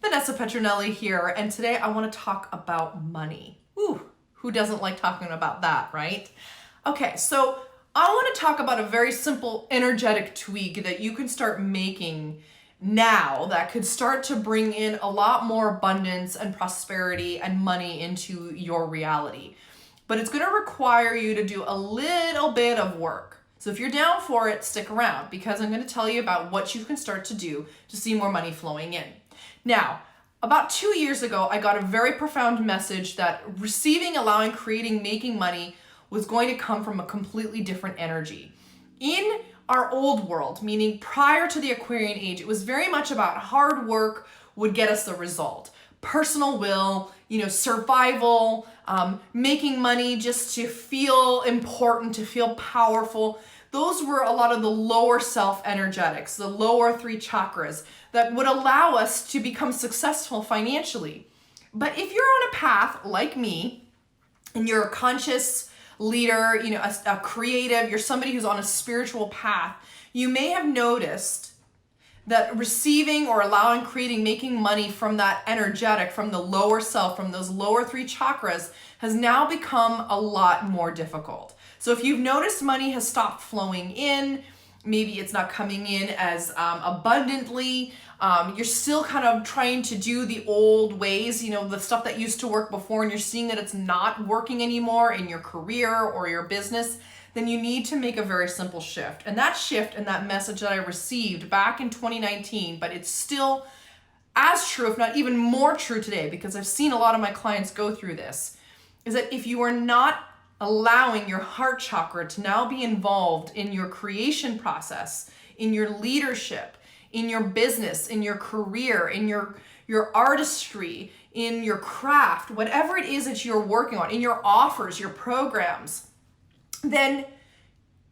Vanessa Petronelli here, and today I want to talk about money. Ooh, who doesn't like talking about that, right? Okay, so I want to talk about a very simple energetic tweak that you can start making now that could start to bring in a lot more abundance and prosperity and money into your reality. But it's going to require you to do a little bit of work. So if you're down for it, stick around because I'm going to tell you about what you can start to do to see more money flowing in. Now, about 2 years ago, I got a very profound message that receiving, allowing, creating, making money was going to come from a completely different energy. In our old world, meaning prior to the Aquarian age, it was very much about hard work would get us the result. Personal will, survival, making money just to feel important, to feel powerful. Those were a lot of the lower self energetics, the lower 3 chakras that would allow us to become successful financially. But if you're on a path like me and you're a conscious leader, a creative, you're somebody who's on a spiritual path, you may have noticed that receiving or allowing, creating, making money from that energetic, from the lower self, from those lower 3 chakras has now become a lot more difficult. So if you've noticed money has stopped flowing in, maybe it's not coming in as abundantly, you're still kind of trying to do the old ways, the stuff that used to work before, and you're seeing that it's not working anymore in your career or your business, then you need to make a very simple shift. And that shift and that message that I received back in 2019, but it's still as true, if not even more true today, because I've seen a lot of my clients go through this, is that if you are not allowing your heart chakra to now be involved in your creation process, in your leadership, in your business, in your career, in your artistry, in your craft, whatever it is that you're working on, in your offers, your programs, then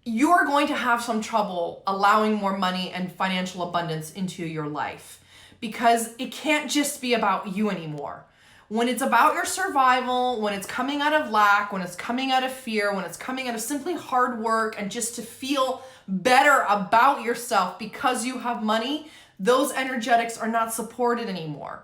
you're going to have some trouble allowing more money and financial abundance into your life because it can't just be about you anymore. When it's about your survival, when it's coming out of lack, when it's coming out of fear, when it's coming out of simply hard work and just to feel better about yourself because you have money, those energetics are not supported anymore.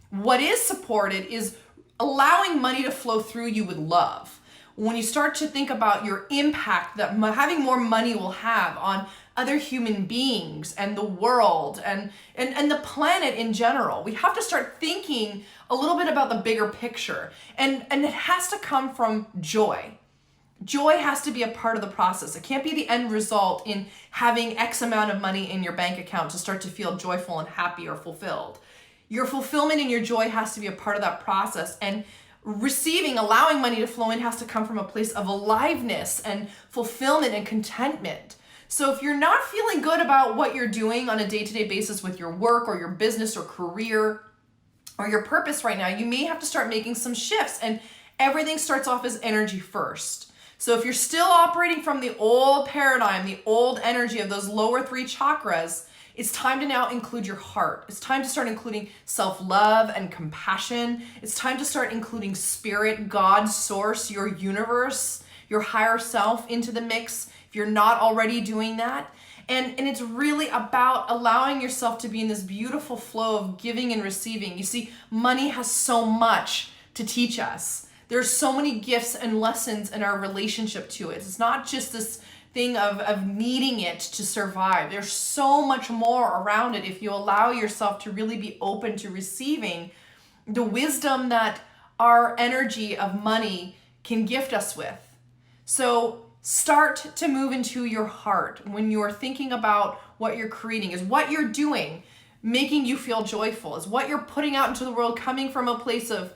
What is supported is allowing money to flow through you with love. When you start to think about your impact that having more money will have on other human beings and the world and the planet in general, we have to start thinking a little bit about the bigger picture. And it has to come from joy. Joy has to be a part of the process. It can't be the end result in having X amount of money in your bank account to start to feel joyful and happy or fulfilled. Your fulfillment and your joy has to be a part of that process. And receiving, allowing money to flow in has to come from a place of aliveness and fulfillment and contentment. So if you're not feeling good about what you're doing on a day-to-day basis with your work or your business or career or your purpose right now, you may have to start making some shifts, and everything starts off as energy first. So if you're still operating from the old paradigm, the old energy of those lower 3 chakras, it's time to now include your heart. It's time to start including self-love and compassion. It's time to start including spirit, God, source, your universe, your higher self into the mix if you're not already doing that. And it's really about allowing yourself to be in this beautiful flow of giving and receiving. You see, money has so much to teach us. There's so many gifts and lessons in our relationship to it. It's not just this thing of needing it to survive. There's so much more around it if you allow yourself to really be open to receiving the wisdom that our energy of money can gift us with. So start to move into your heart when you're thinking about what you're creating. Is what you're doing making you feel joyful? Is what you're putting out into the world coming from a place of,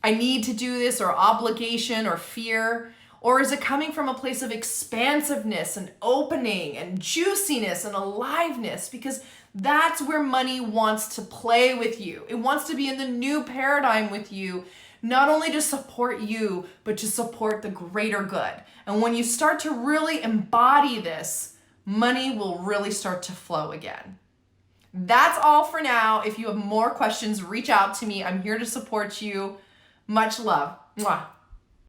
I need to do this, or obligation or fear? Or is it coming from a place of expansiveness and opening and juiciness and aliveness? Because that's where money wants to play with you. It wants to be in the new paradigm with you, not only to support you, but to support the greater good. And when you start to really embody this, money will really start to flow again. That's all for now. If you have more questions, reach out to me. I'm here to support you. Much love. Mwah.